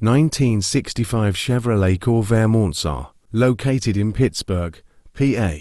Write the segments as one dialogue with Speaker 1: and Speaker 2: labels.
Speaker 1: 1965 Chevrolet Corvair Monza, located in Pittsburgh, PA.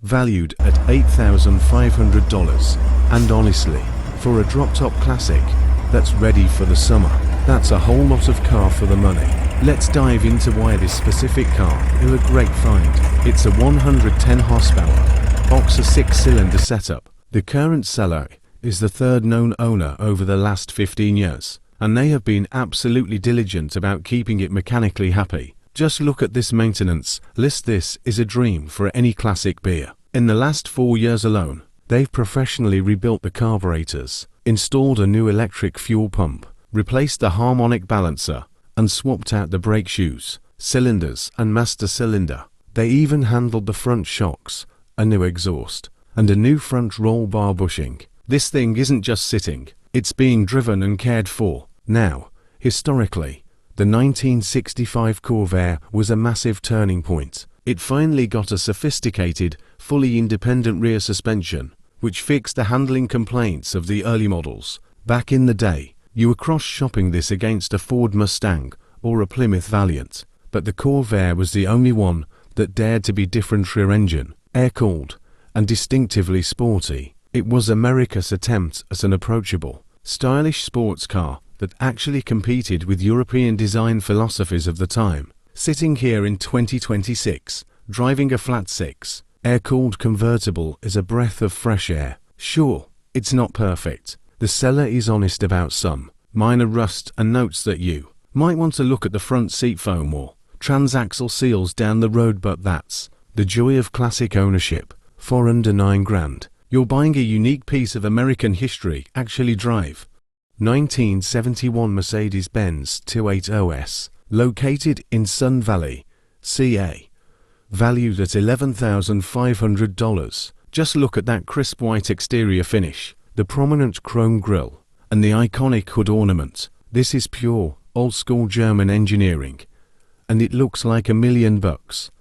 Speaker 1: Valued at $8,500. And honestly, for a drop-top classic that's ready for the summer, that's a whole lot of car for the money. Let's dive into why this specific car is a great find. It's a 110 horsepower, boxer 6-cylinder setup. The current seller is the third known owner over the last 15 years, and they have been absolutely diligent about keeping it mechanically happy. Just look at this maintenance list. This is a dream for any classic beer. In the last 4 years alone, they've professionally rebuilt the carburetors, installed a new electric fuel pump, replaced the harmonic balancer, and swapped out the brake shoes, cylinders, and master cylinder. They even handled the front shocks, a new exhaust, and a new front roll bar bushing. This thing isn't just sitting, it's being driven and cared for. Now, historically, the 1965 Corvair was a massive turning point. It finally got a sophisticated, fully independent rear suspension, which fixed the handling complaints of the early models. Back in the day, you were cross-shopping this against a Ford Mustang or a Plymouth Valiant, but the Corvair was the only one that dared to be different rear-engine, air-cooled, and distinctively sporty. It was America's attempt at an approachable, stylish sports car that actually competed with European design philosophies of the time. Sitting here in 2026, driving a flat-six, air-cooled convertible is a breath of fresh air. Sure, it's not perfect. The seller is honest about some minor rust and notes that you might want to look at the front seat foam or transaxle seals down the road, but that's the joy of classic ownership. For under $9,000, you're buying a unique piece of American history. Actually drive. 1971 Mercedes-Benz 280S, located in Sun Valley, CA. Valued at $11,500. Just look at that crisp white exterior finish, the prominent chrome grille, and the iconic hood ornament. This is pure, old-school German engineering, and it looks like $1 million.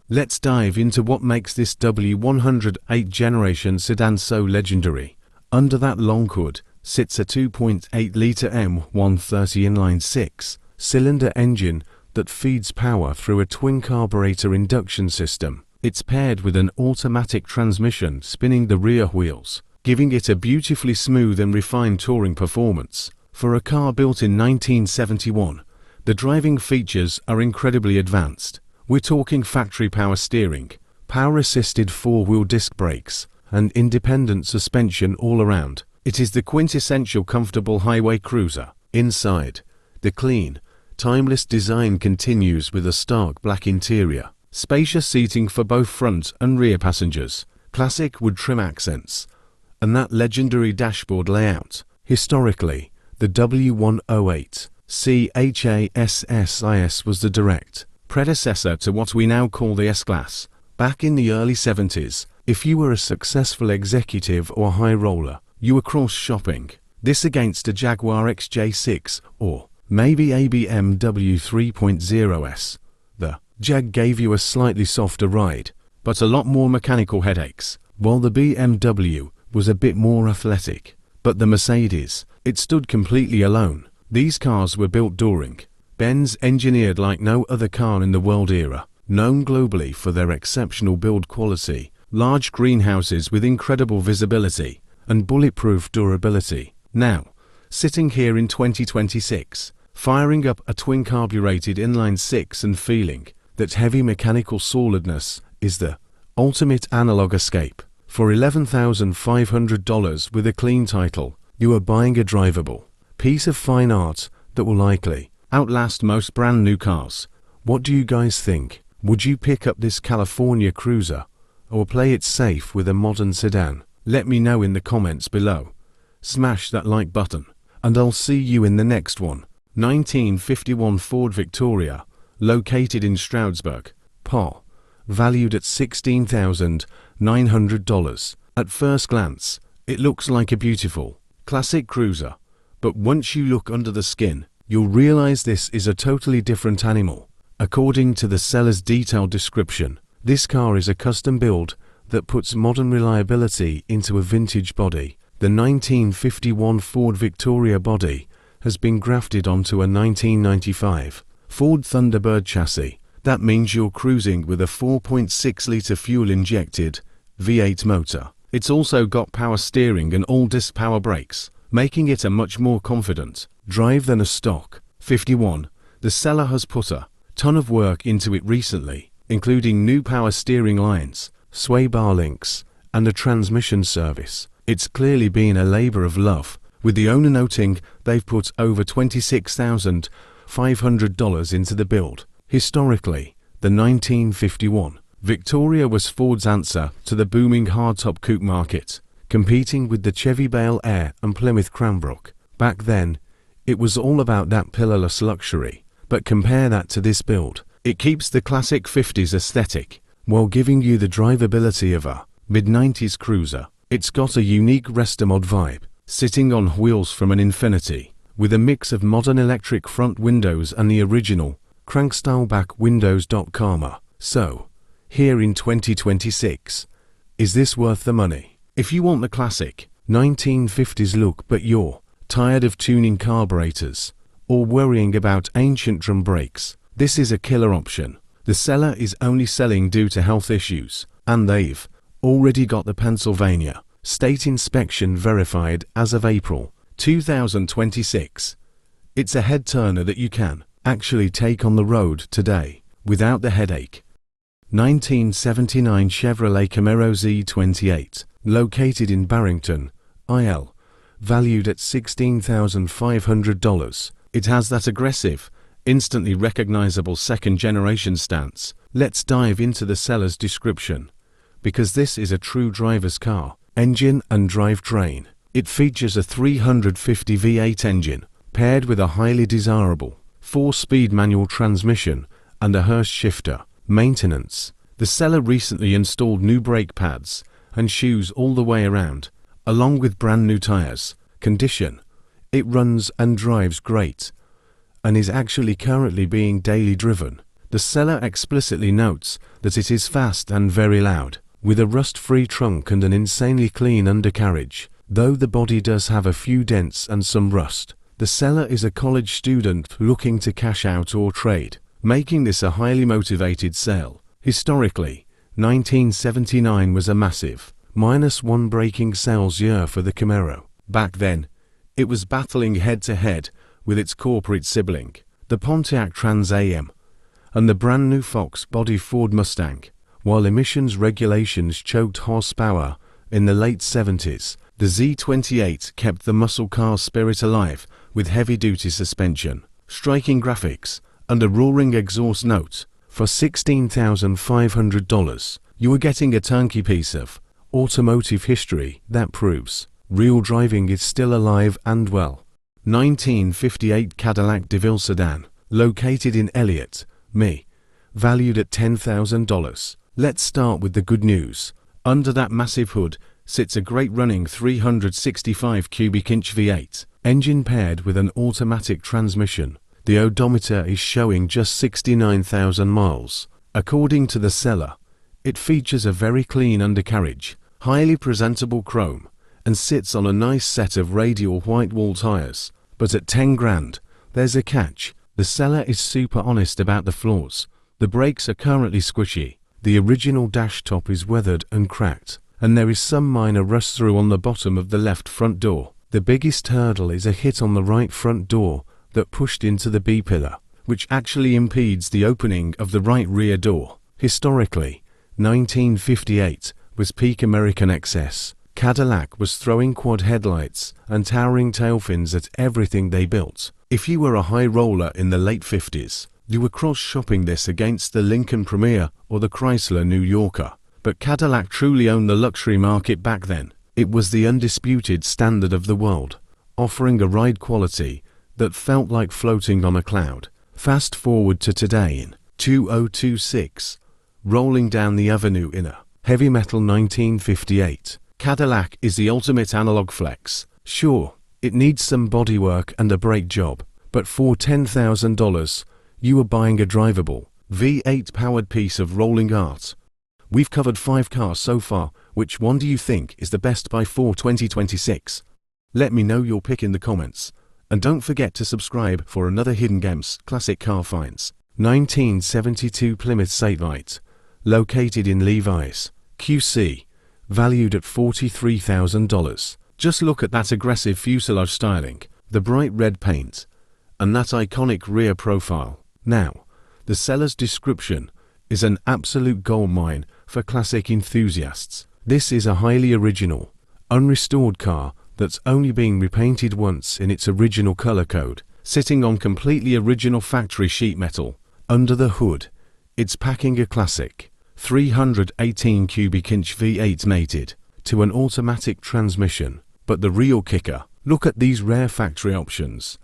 Speaker 1: Let's dive into what makes this W108 generation sedan so legendary. Under that long hood sits a 2.8-litre M130 inline 6-cylinder engine that feeds power through a twin carburetor induction system. It's paired with an automatic transmission spinning the rear wheels, giving it a beautifully smooth and refined touring performance. For a car built in 1971, the driving features are incredibly advanced. We're talking factory power steering, power-assisted four-wheel disc brakes, and independent suspension all around. It is the quintessential comfortable highway cruiser. Inside, the clean, timeless design continues with a stark black interior, spacious seating for both front and rear passengers, classic wood trim accents, and that legendary dashboard layout. Historically, the W108 CHASSIS was the direct predecessor to what we now call the S-Class. Back in the early 70s, if you were a successful executive or high roller, you were cross-shopping this against a Jaguar XJ6 or maybe a BMW 3.0S. The Jag gave you a slightly softer ride, but a lot more mechanical headaches, while the BMW was a bit more athletic. But the Mercedes, it stood completely alone. These cars were built during Benz engineered like no other car in the world era, known globally for their exceptional build quality, large greenhouses with incredible visibility, and bulletproof durability. Now, sitting here in 2026, firing up a twin-carbureted inline-six and feeling that heavy mechanical solidness is the ultimate analog escape. For $11,500 with a clean title, you are buying a drivable piece of fine art that will likely outlast most brand new cars. What do you guys think? Would you pick up this California cruiser or play it safe with a modern sedan? Let me know in the comments below. Smash that like button, and I'll see you in the next one. 1951 Ford Victoria, located in Stroudsburg, PA. Valued at $16,900. At first glance, it looks like a beautiful, classic cruiser, but once you look under the skin, you'll realize this is a totally different animal. According to the seller's detailed description, this car is a custom build that puts modern reliability into a vintage body. The 1951 Ford Victoria body has been grafted onto a 1995 Ford Thunderbird chassis. That means you're cruising with a 4.6-litre fuel-injected V8 motor. It's also got power steering and all-disc power brakes, making it a much more confident drive than a stock 51. The seller has put a ton of work into it recently, including new power steering lines, sway bar links, and a transmission service. It's clearly been a labor of love, with the owner noting they've put over $26,500 into the build. Historically, the 1951 Victoria was Ford's answer to the booming hardtop coupe market, competing with the Chevy Bel Air and Plymouth Cranbrook. Back then, it was all about that pillarless luxury, but compare that to this build. It keeps the classic 50s aesthetic, while giving you the drivability of a mid-90s cruiser. It's got a unique resto-mod vibe, sitting on wheels from an Infiniti, with a mix of modern electric front windows and the original crank-style back windows. So, here in 2026, is this worth the money? If you want the classic 1950s look but you're tired of tuning carburetors or worrying about ancient drum brakes, this is a killer option. The seller is only selling due to health issues, and they've already got the Pennsylvania State inspection verified as of April 2026. It's a head-turner that you can actually take on the road today without the headache. 1979 Chevrolet Camaro Z28, located in Barrington, IL, valued at $16,500. It has that aggressive, instantly recognizable second-generation stance. Let's dive into the seller's description, because this is a true driver's car. Engine and drivetrain. It features a 350 V8 engine, paired with a highly desirable 4-speed manual transmission and a Hurst shifter. Maintenance. The seller recently installed new brake pads and shoes all the way around, along with brand new tires. Condition. It runs and drives great, and is actually currently being daily driven. The seller explicitly notes that it is fast and very loud, with a rust-free trunk and an insanely clean undercarriage. Though the body does have a few dents and some rust, the seller is a college student looking to cash out or trade, making this a highly motivated sale. Historically, 1979 was a massive, -1 breaking sales year for the Camaro. Back then, it was battling head-to-head with its corporate sibling, the Pontiac Trans Am, and the brand new Fox body Ford Mustang. While emissions regulations choked horsepower in the late 70s, the Z28 kept the muscle car spirit alive with heavy-duty suspension, striking graphics, and a roaring exhaust note. For $16,500, you are getting a turnkey piece of automotive history that proves real driving is still alive and well. 1958 Cadillac DeVille sedan, located in Elliott, MI, valued at $10,000. Let's start with the good news. Under that massive hood sits a great running 365 cubic inch V8 engine paired with an automatic transmission. The odometer is showing just 69,000 miles. According to the seller, it features a very clean undercarriage, highly presentable chrome, and sits on a nice set of radial white wall tires. But at 10 grand, there's a catch. The seller is super honest about the flaws. The brakes are currently squishy. The original dash top is weathered and cracked, and there is some minor rust through on the bottom of the left front door. The biggest hurdle is a hit on the right front door that pushed into the B-pillar, which actually impedes the opening of the right rear door. Historically, 1958 was peak American excess. Cadillac was throwing quad headlights and towering tail fins at everything they built. If you were a high roller in the late 50s, you were cross-shopping this against the Lincoln Premier or the Chrysler New Yorker. But Cadillac truly owned the luxury market back then. It was the undisputed standard of the world, offering a ride quality that felt like floating on a cloud. Fast forward to today in 2026, rolling down the avenue in a heavy metal 1958. Cadillac is the ultimate analog flex. Sure, it needs some bodywork and a brake job, but for $10,000, you are buying a drivable, V8 powered piece of rolling art. We've covered 5 cars so far. Which one do you think is the best buy for 2026? Let me know your pick in the comments. And don't forget to subscribe for another Hidden Gems classic car finds. 1972 Plymouth Safelite, located in Levi's, QC, valued at $43,000. Just look at that aggressive fuselage styling, the bright red paint, and that iconic rear profile. Now, the seller's description is an absolute goldmine for classic enthusiasts. This is a highly original, unrestored car that's only been repainted once in its original color code, sitting on completely original factory sheet metal. Under the hood, it's packing a classic 318 cubic inch V8 mated to an automatic transmission. But the real kicker, look at these rare factory options.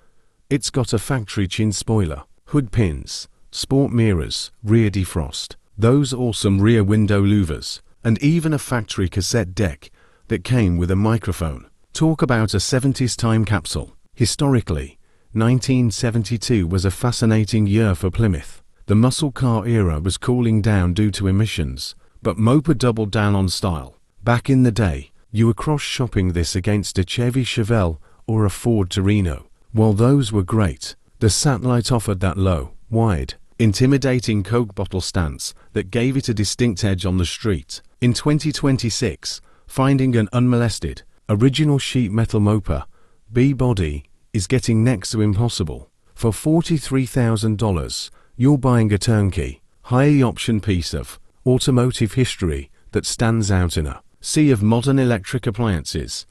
Speaker 1: It's got a factory chin spoiler, hood pins, sport mirrors, rear defrost, those awesome rear window louvers, and even a factory cassette deck that came with a microphone. Talk about a 70s time capsule. Historically, 1972 was a fascinating year for Plymouth. The muscle car era was cooling down due to emissions, but Mopa doubled down on style. Back in the day, you were cross-shopping this against a Chevy Chevelle or a Ford Torino. While those were great, the Satellite offered that low, wide, intimidating Coke bottle stance that gave it a distinct edge on the street. In 2026, finding an unmolested, original sheet metal Mopa B-body is getting next to impossible. For $43,000, you're buying a turnkey, highly optioned piece of automotive history that stands out in a sea of modern electric appliances.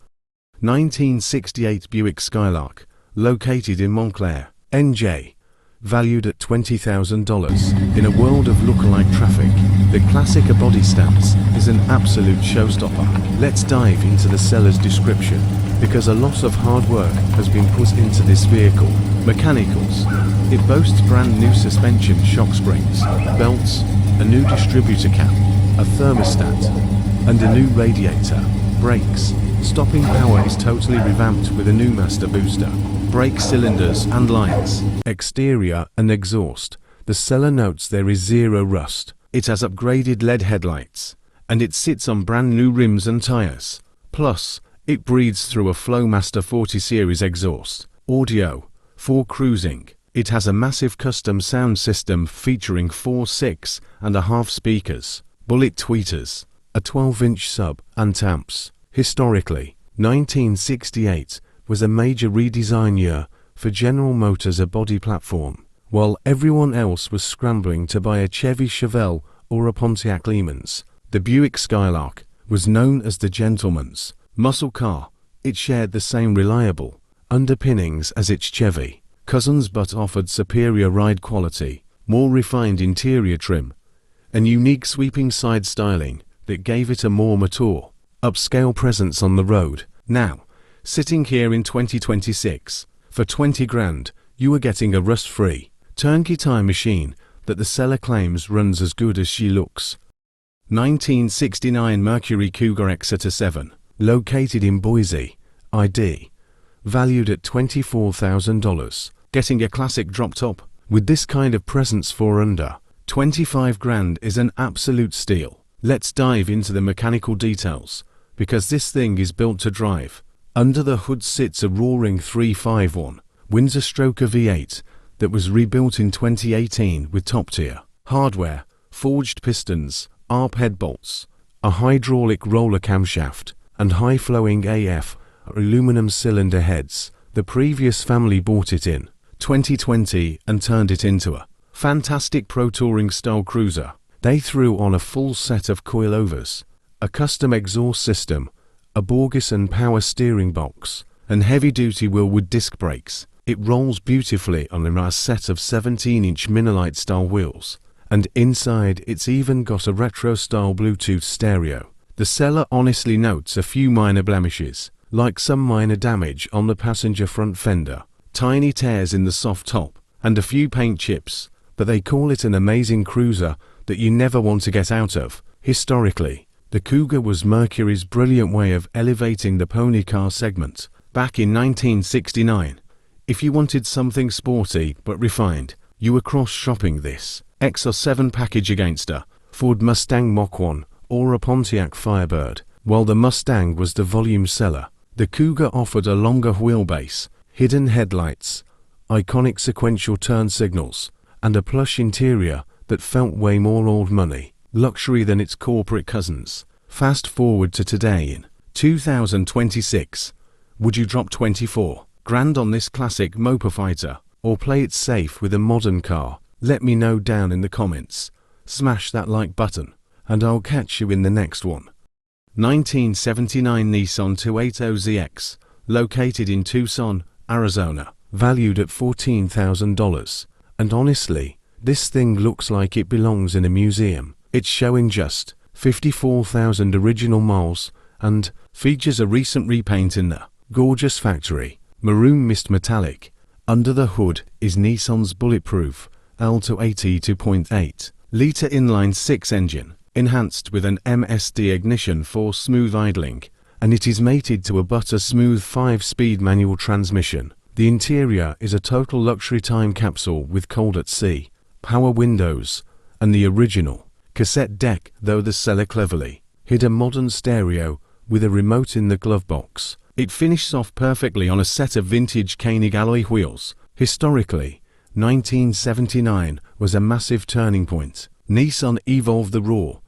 Speaker 1: 1968 Buick Skylark, located in Montclair, NJ, valued at $20,000. In a world of lookalike traffic, the classic body stance is an absolute showstopper. Let's dive into the seller's description, because a lot of hard work has been put into this vehicle. Mechanicals. It boasts brand new suspension shock springs, belts, a new distributor cap, a thermostat, and a new radiator. Brakes. Stopping power is totally revamped with a new master booster. Brake cylinders and lines. Exterior and exhaust. The seller notes there is zero rust. It has upgraded LED headlights, and it sits on brand new rims and tires. Plus, it breathes through a Flowmaster 40 series exhaust. Audio. For cruising. It has a massive custom sound system featuring 4 6.5 speakers, bullet tweeters, a 12-inch sub, and amps. Historically, 1968 was a major redesign year for General Motors' body platform. While everyone else was scrambling to buy a Chevy Chevelle or a Pontiac Lehman's, the Buick Skylark was known as the gentleman's muscle car. It shared the same reliable underpinnings as its Chevy cousins but offered superior ride quality, more refined interior trim, and unique sweeping side styling that gave it a more mature, upscale presence on the road. Now, sitting here in 2026, for 20 grand, you are getting a rust-free, turnkey time machine that the seller claims runs as good as she looks. 1969 Mercury Cougar Exeter 7, located in Boise, ID, valued at $24,000. Getting a classic drop top with this kind of presence for under 25 grand is an absolute steal. Let's dive into the mechanical details, because this thing is built to drive. Under the hood sits a roaring 351 Windsor-Stroker V8 that was rebuilt in 2018 with top-tier hardware, forged pistons, ARP head bolts, a hydraulic roller camshaft, and high-flowing AF aluminum cylinder heads. The previous family bought it in 2020 and turned it into a fantastic Pro Touring style cruiser. They threw on a full set of coilovers, a custom exhaust system, a Borgeson power steering box, and heavy-duty Willwood disc brakes. It rolls beautifully on a set of 17-inch Minolite-style wheels, and inside it's even got a retro-style Bluetooth stereo. The seller honestly notes a few minor blemishes, like some minor damage on the passenger front fender, tiny tears in the soft top, and a few paint chips, but they call it an amazing cruiser that you never want to get out of. Historically, the Cougar was Mercury's brilliant way of elevating the pony car segment. Back in 1969, if you wanted something sporty but refined, you were cross-shopping this XR7 package against a Ford Mustang Mach-1 or a Pontiac Firebird. While the Mustang was the volume seller, the Cougar offered a longer wheelbase, hidden headlights, iconic sequential turn signals, and a plush interior that felt way more old money, luxury than its corporate cousins. Fast forward to today in 2026. Would you drop 24 grand on this classic moper fighter, or play it safe with a modern car? Let me know down in the comments. Smash that like button, and I'll catch you in the next one. 1979 Nissan 280ZX, located in Tucson, Arizona, valued at $14,000. And honestly, this thing looks like it belongs in a museum. It's showing just 54,000 original miles and features a recent repaint in the gorgeous factory maroon mist metallic. Under the hood is Nissan's bulletproof Alto 82.8-liter inline-six engine, enhanced with an MSD ignition for smooth idling, and it is mated to a butter-smooth 5-speed manual transmission. The interior is a total luxury time capsule with cold at sea, power windows, and the original cassette deck, though the seller cleverly hid a modern stereo with a remote in the glove box. It finishes off perfectly on a set of vintage Koenig alloy wheels. Historically, 1979 was a massive turning point. Nissan evolved the raw,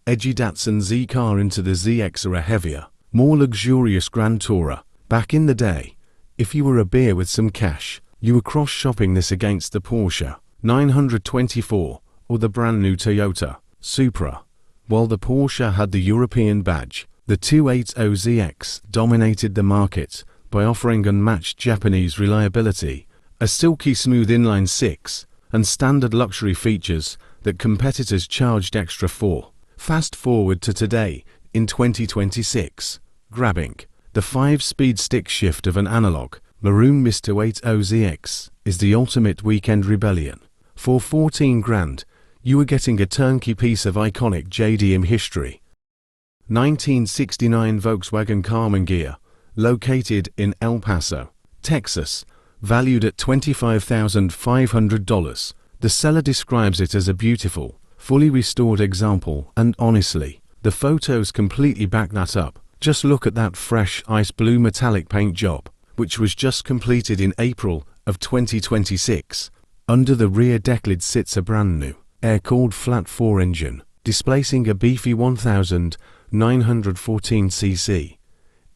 Speaker 1: edgy Datsun Z car into the ZX, or a heavier, more luxurious Grand Tourer. Back in the day, if you were a beer with some cash, you were cross-shopping this against the Porsche 924 or the brand new Toyota Supra. While the Porsche had the European badge, the 280ZX dominated the market by offering unmatched Japanese reliability, a silky smooth inline-six, and standard luxury features that competitors charged extra for. Fast forward to today, in 2026, grabbing the 5-speed stick shift of an analog maroon mist 280ZX is the ultimate weekend rebellion. For 14 grand, you are getting a turnkey piece of iconic JDM history. 1969 Volkswagen Karmann Ghia, located in El Paso, Texas, valued at $25,500. The seller describes it as a beautiful, fully restored example, and honestly, the photos completely back that up. Just look at that fresh ice blue metallic paint job, which was just completed in April of 2026. Under the rear deck lid sits a brand new air-cooled flat-4 engine, displacing a beefy 1,914cc.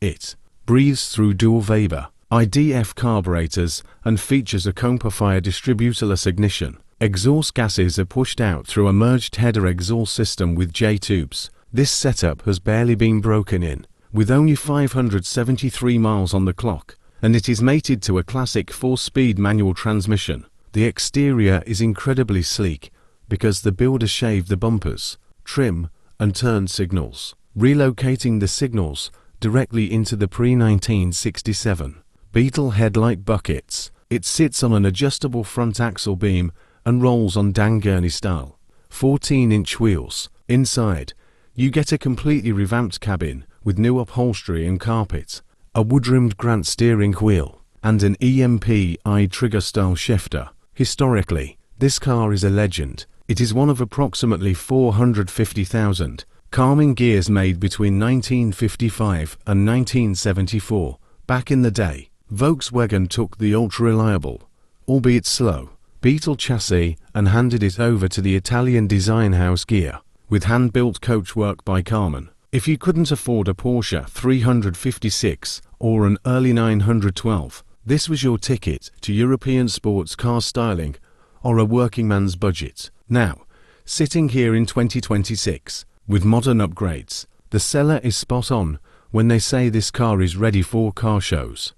Speaker 1: It breathes through dual Weber IDF carburetors and features a Compa-Fire distributorless ignition. Exhaust gases are pushed out through a merged header exhaust system with J-tubes. This setup has barely been broken in, with only 573 miles on the clock, and it is mated to a classic 4-speed manual transmission. The exterior is incredibly sleek because the builder shaved the bumpers, trim, and turn signals, relocating the signals directly into the pre-1967 Beetle headlight buckets. It sits on an adjustable front axle beam and rolls on Dan Gurney-style 14-inch wheels. Inside, you get a completely revamped cabin with new upholstery and carpet, a wood-rimmed Grant steering wheel, and an EMP-I trigger-style shifter. Historically, this car is a legend. It is one of approximately 450,000 Karmann Ghias made between 1955 and 1974. Back in the day, Volkswagen took the ultra-reliable, albeit slow, Beetle chassis and handed it over to the Italian design house Ghia, with hand-built coachwork by Karmann. If you couldn't afford a Porsche 356 or an early 912, this was your ticket to European sports car styling or a working man's budget. Now, sitting here in 2026, with modern upgrades, the seller is spot on when they say this car is ready for car shows.